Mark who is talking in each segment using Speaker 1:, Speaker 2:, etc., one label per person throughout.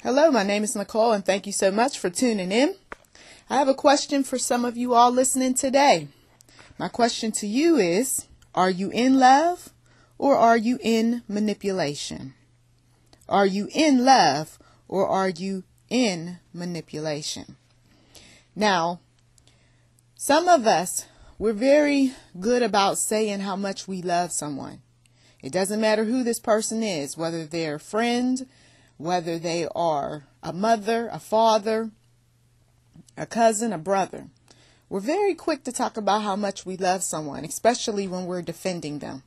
Speaker 1: Hello, my name is Nicole, and thank you so much for tuning in. I have a question for some of you all listening today. My question to you is, are you in love or are you in manipulation? Are you in love or are you in manipulation? Now, some of us, we're very good about saying how much we love someone. It doesn't matter who this person is, whether they're a friend, whether they are a mother, a father, a cousin, a brother. We're very quick to talk about how much we love someone, especially when we're defending them.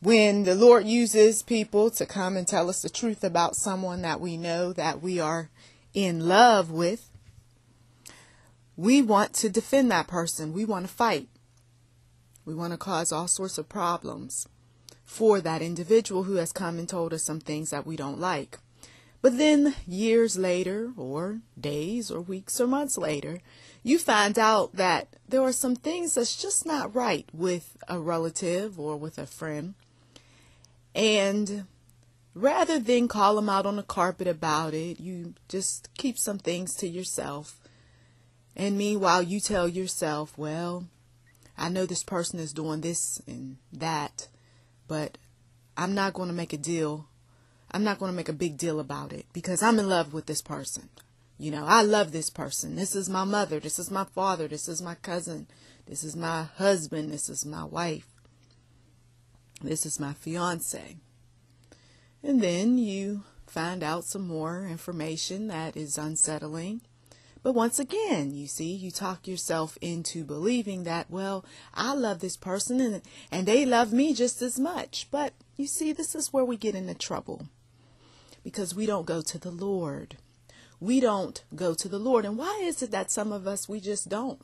Speaker 1: When the Lord uses people to come and tell us the truth about someone that we know that we are in love with, we want to defend that person. We want to fight. We want to cause all sorts of problems for that individual who has come and told us some things that we don't like. But then years later, or days or weeks or months later, you find out that there are some things that's just not right with a relative or with a friend. And rather than call them out on the carpet about it, you just keep some things to yourself. And meanwhile, you tell yourself, well, I know this person is doing this and that, but I'm not going to make a deal. I'm not going to make a big deal about it because I'm in love with this person. You know, I love this person. This is my mother. This is my father. This is my cousin. This is my husband. This is my wife. This is my fiance. And then you find out some more information that is unsettling. But once again, you see, you talk yourself into believing that, well, I love this person and they love me just as much. But you see, this is where we get into trouble because we don't go to the Lord. We don't go to the Lord. And why is it that some of us, we just don't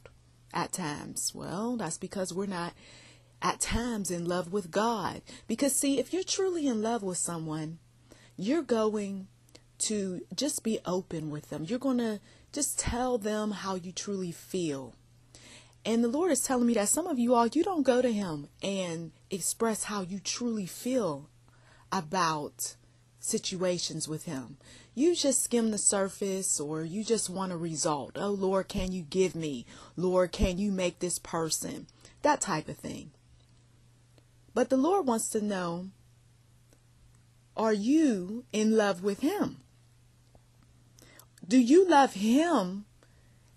Speaker 1: at times? Well, that's because we're not at times in love with God. Because see, if you're truly in love with someone, you're going to just be open with them. You're going to just tell them how you truly feel. And the Lord is telling me that some of you all, you don't go to him and express how you truly feel about situations with him. You just skim the surface, or you just want a result. Oh, Lord, can you give me? Lord, can you make this person? That type of thing. But the Lord wants to know, are you in love with him? Do you love him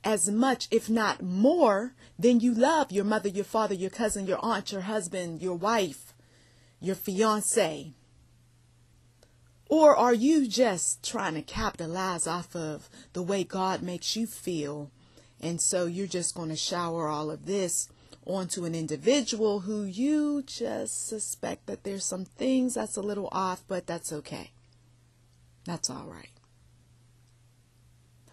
Speaker 1: as much, if not more, than you love your mother, your father, your cousin, your aunt, your husband, your wife, your fiance? Or are you just trying to capitalize off of the way God makes you feel? And so you're just going to shower all of this onto an individual who you just suspect that there's some things that's a little off, but that's okay. That's all right.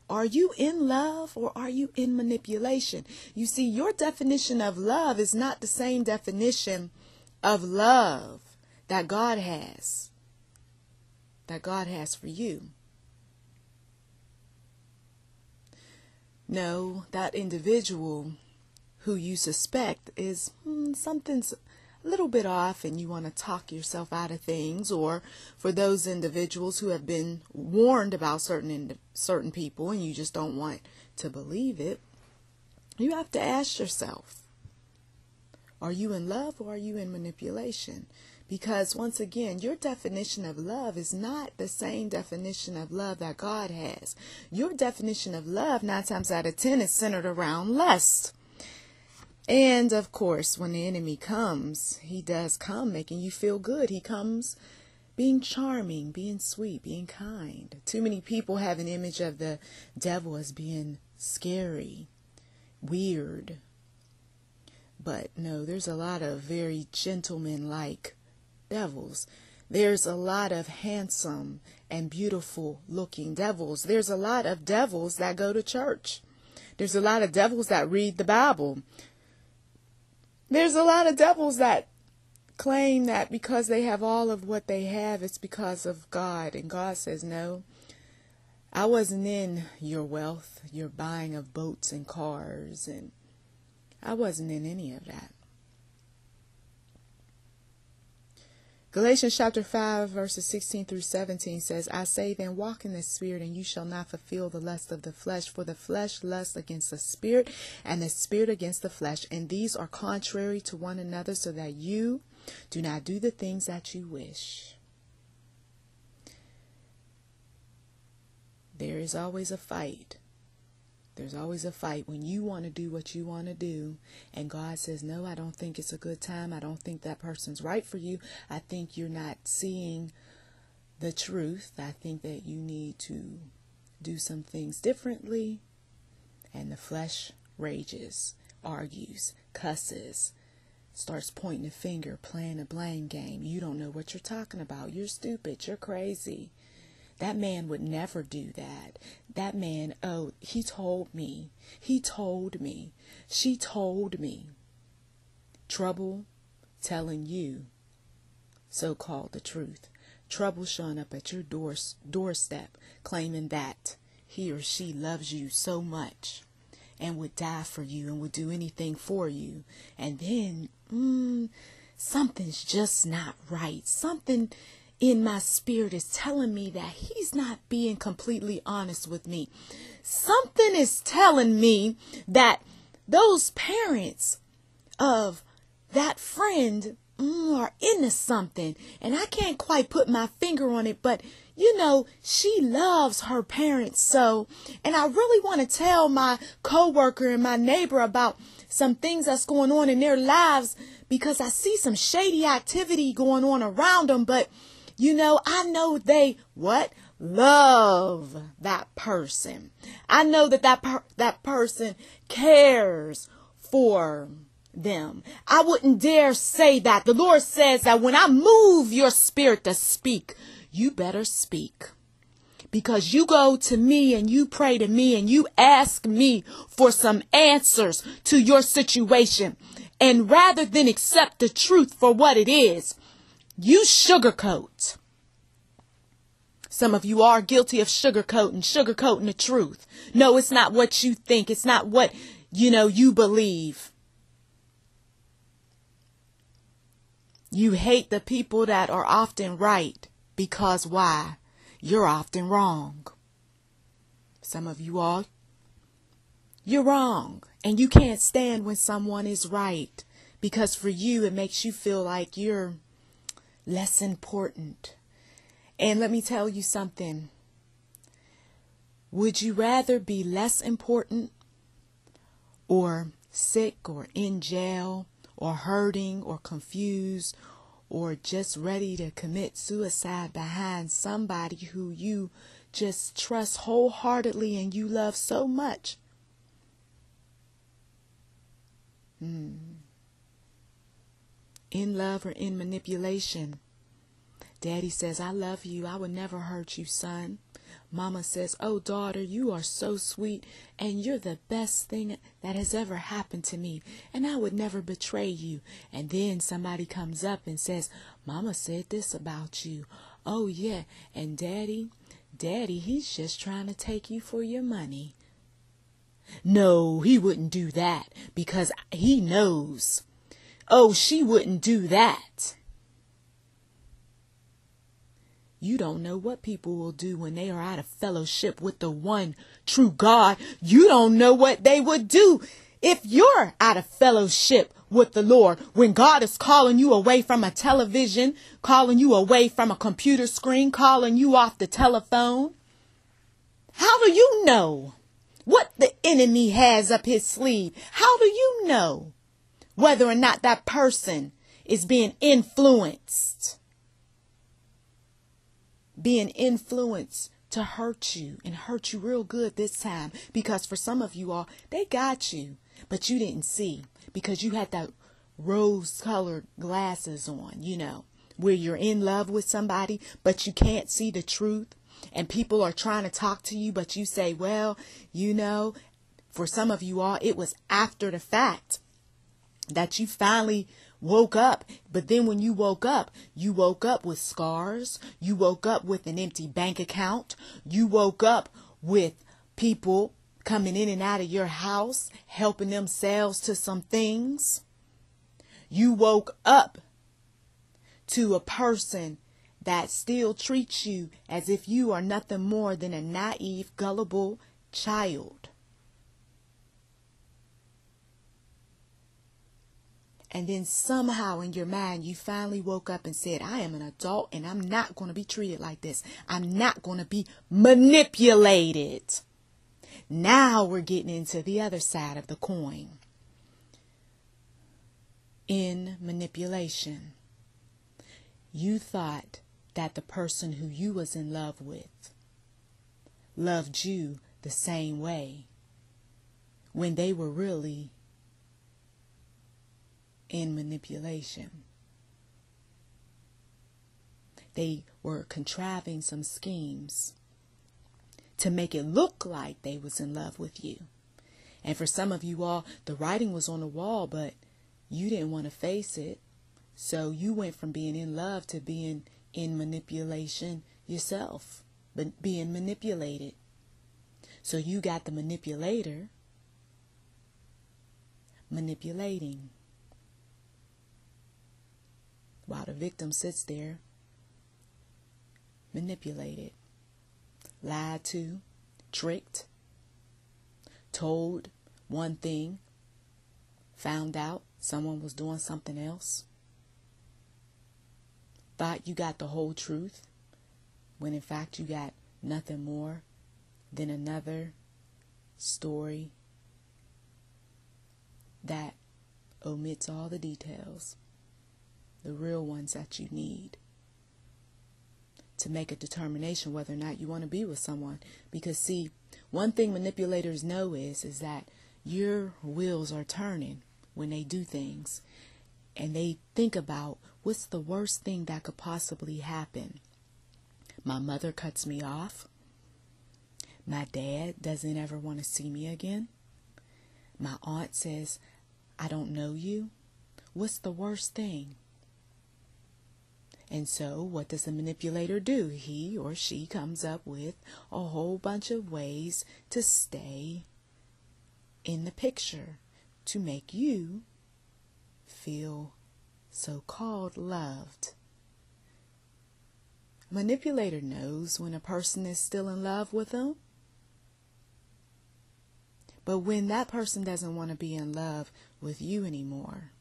Speaker 1: Are you in love or are you in manipulation? You see, your definition of love is not the same definition of love that God has for you. No, that individual who you suspect is something's a little bit off and you want to talk yourself out of things, or for those individuals who have been warned about certain people and you just don't want to believe it, you have to ask yourself, are you in love or are you in manipulation? Because once again, your definition of love is not the same definition of love that God has. Your definition of love, 9 times out of 10, is centered around lust. And of course, when the enemy comes, he does come making you feel good. He comes being charming, being sweet, being kind. Too many people have an image of the devil as being scary, weird. But no, there's a lot of very gentleman-like devils. There's a lot of handsome and beautiful looking devils. There's a lot of devils that go to church. There's a lot of devils that read the Bible. There's a lot of devils that claim that because they have all of what they have, it's because of God. And God says, no, I wasn't in your wealth, your buying of boats and cars, and I wasn't in any of that. Galatians chapter 5 verses 16 through 17 says, I say then, walk in the Spirit, and you shall not fulfill the lust of the flesh. For the flesh lusts against the Spirit, and the Spirit against the flesh. And these are contrary to one another, so that you do not do the things that you wish. There is always a fight. There's always a fight when you want to do what you want to do, and God says, no, I don't think it's a good time. I don't think that person's right for you. I think you're not seeing the truth. I think that you need to do some things differently. And the flesh rages, argues, cusses, starts pointing a finger, playing a blame game. You don't know what you're talking about. You're stupid. You're crazy. That man would never do that. That man, oh, he told me. He told me. She told me. Trouble telling you so-called the truth. Trouble showing up at your doorstep, claiming that he or she loves you so much and would die for you and would do anything for you. And then, something's just not right. Something in my spirit is telling me that he's not being completely honest with me. Something is telling me that those parents of that friend are into something, and I can't quite put my finger on it, but you know, she loves her parents so, and I really want to tell my coworker and my neighbor about some things that's going on in their lives, because I see some shady activity going on around them, but you know, I know they, love that person. I know that person cares for them. I wouldn't dare say that. The Lord says that when I move your spirit to speak, you better speak. Because you go to me and you pray to me and you ask me for some answers to your situation. And rather than accept the truth for what it is, you sugarcoat. Some of you are guilty of sugarcoating the truth. No, it's not what you think. It's not what, you believe. You hate the people that are often right because why? You're often wrong. Some of you all, you're wrong. And you can't stand when someone is right, because for you, it makes you feel like you're less important. And let me tell you something. Would you rather be less important, or sick, or in jail, or hurting, or confused, or just ready to commit suicide behind somebody who you just trust wholeheartedly and you love so much? In love or in manipulation? Daddy says, I love you. I would never hurt you, son. Mama says, oh, daughter, you are so sweet, and you're the best thing that has ever happened to me, and I would never betray you. And then somebody comes up and says, Mama said this about you. Oh, yeah. And Daddy, he's just trying to take you for your money. No, he wouldn't do that because he knows. Oh, she wouldn't do that. You don't know what people will do when they are out of fellowship with the one true God. You don't know what they would do if you're out of fellowship with the Lord. When God is calling you away from a television, calling you away from a computer screen, calling you off the telephone. How do you know what the enemy has up his sleeve? How do you know whether or not that person is being influenced? Being influenced to hurt you, and hurt you real good this time. Because for some of you all, they got you, but you didn't see because you had that rose-colored glasses on, where you're in love with somebody, but you can't see the truth. And people are trying to talk to you, but you say, well, for some of you all, it was after the fact that you finally woke up. But then when you woke up with scars. You woke up with an empty bank account. You woke up with people coming in and out of your house, helping themselves to some things. You woke up to a person that still treats you as if you are nothing more than a naive, gullible child. And then somehow in your mind, you finally woke up and said, I am an adult and I'm not going to be treated like this. I'm not going to be manipulated. Now we're getting into the other side of the coin. In manipulation. You thought that the person who you was in love with loved you the same way when they were really in manipulation. They were contriving some schemes to make it look like they was in love with you. And for some of you all, the writing was on the wall, but you didn't want to face it. So you went from being in love to being in manipulation yourself, but being manipulated. So you got the manipulator manipulating, while the victim sits there manipulated, lied to, tricked, told one thing, found out someone was doing something else, thought you got the whole truth, when in fact you got nothing more than another story that omits all the details, the real ones that you need to make a determination whether or not you want to be with someone. Because see, one thing manipulators know is that your wheels are turning when they do things, and they think about what's the worst thing that could possibly happen. My mother cuts me off. My dad doesn't ever want to see me again. My aunt says, I don't know you. What's the worst thing? And so what does the manipulator do? He or she comes up with a whole bunch of ways to stay in the picture to make you feel so-called loved. Manipulator knows when a person is still in love with them. But when that person doesn't want to be in love with you anymore,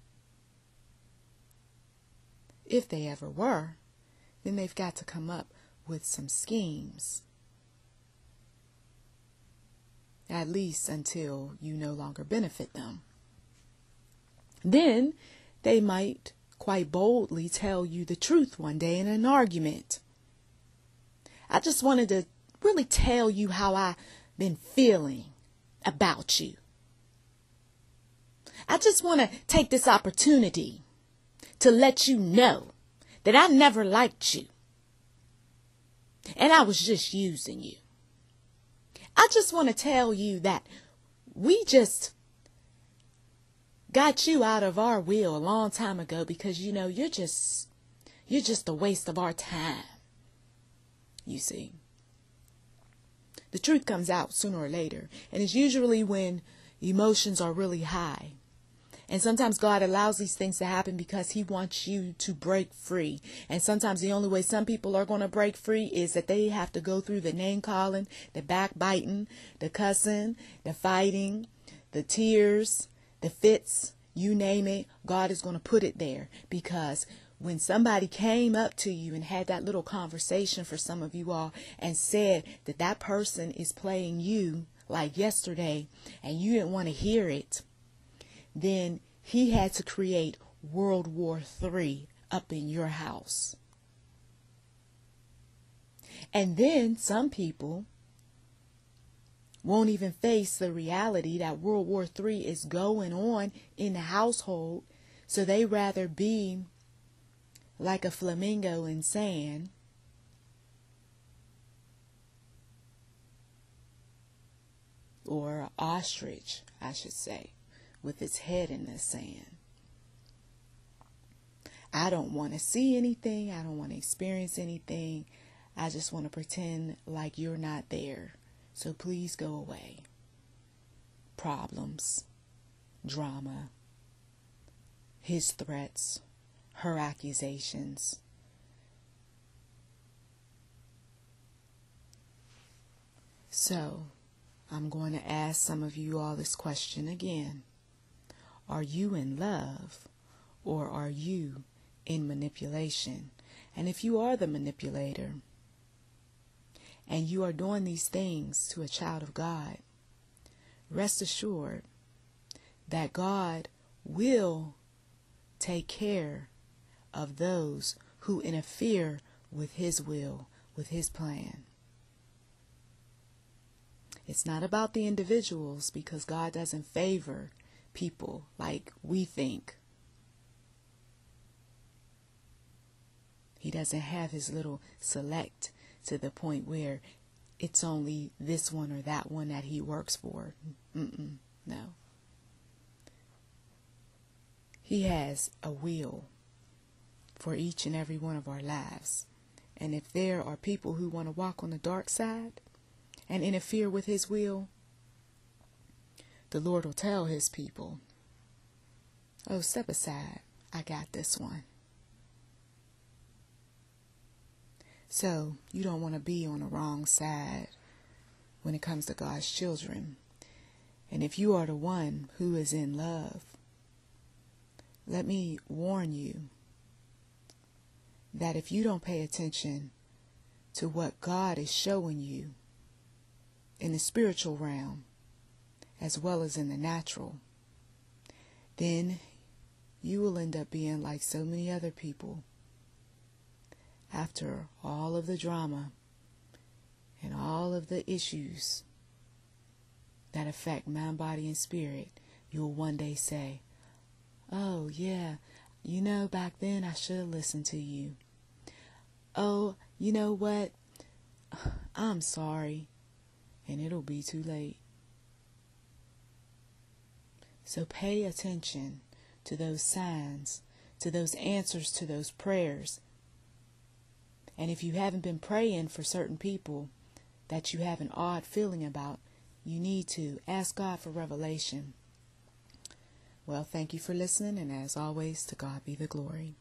Speaker 1: if they ever were, then they've got to come up with some schemes. At least until you no longer benefit them. Then they might quite boldly tell you the truth one day in an argument. I just wanted to really tell you how I've been feeling about you. I just want to take this opportunity to let you know that I never liked you. And I was just using you. I just want to tell you that we just got you out of our will a long time ago because, you know, you're just a waste of our time. You see, the truth comes out sooner or later, and it's usually when emotions are really high. And sometimes God allows these things to happen because he wants you to break free. And sometimes the only way some people are going to break free is that they have to go through the name calling, the backbiting, the cussing, the fighting, the tears, the fits, you name it. God is going to put it there, because when somebody came up to you and had that little conversation, for some of you all, and said that that person is playing you like yesterday and you didn't want to hear it, then he had to create World War III up in your house. And then some people won't even face the reality that World War III is going on in the household, so they rather be like a flamingo in sand, or an ostrich, I should say, with its head in the sand. I don't want to see anything. I don't want to experience anything. I just want to pretend like you're not there. So please go away. Problems, drama, his threats, her accusations. So, I'm going to ask some of you all this question again. Are you in love, or are you in manipulation? And if you are the manipulator, and you are doing these things to a child of God, rest assured that God will take care of those who interfere with His will, with His plan. It's not about the individuals, because God doesn't favor people like we think. He doesn't have His little select to the point where it's only this one or that one that He works for. No. He has a will for each and every one of our lives. And if there are people who want to walk on the dark side and interfere with His will, the Lord will tell His people, oh, step aside. I got this one. So you don't want to be on the wrong side when it comes to God's children. And if you are the one who is in love, let me warn you that if you don't pay attention to what God is showing you in the spiritual realm as well as in the natural, then you will end up being like so many other people. After all of the drama and all of the issues that affect mind, body, and spirit, you'll one day say, oh, yeah, back then I should have listened to you. Oh, you know what? I'm sorry. And it'll be too late. So pay attention to those signs, to those answers, to those prayers. And if you haven't been praying for certain people that you have an odd feeling about, you need to ask God for revelation. Well, thank you for listening, and as always, to God be the glory.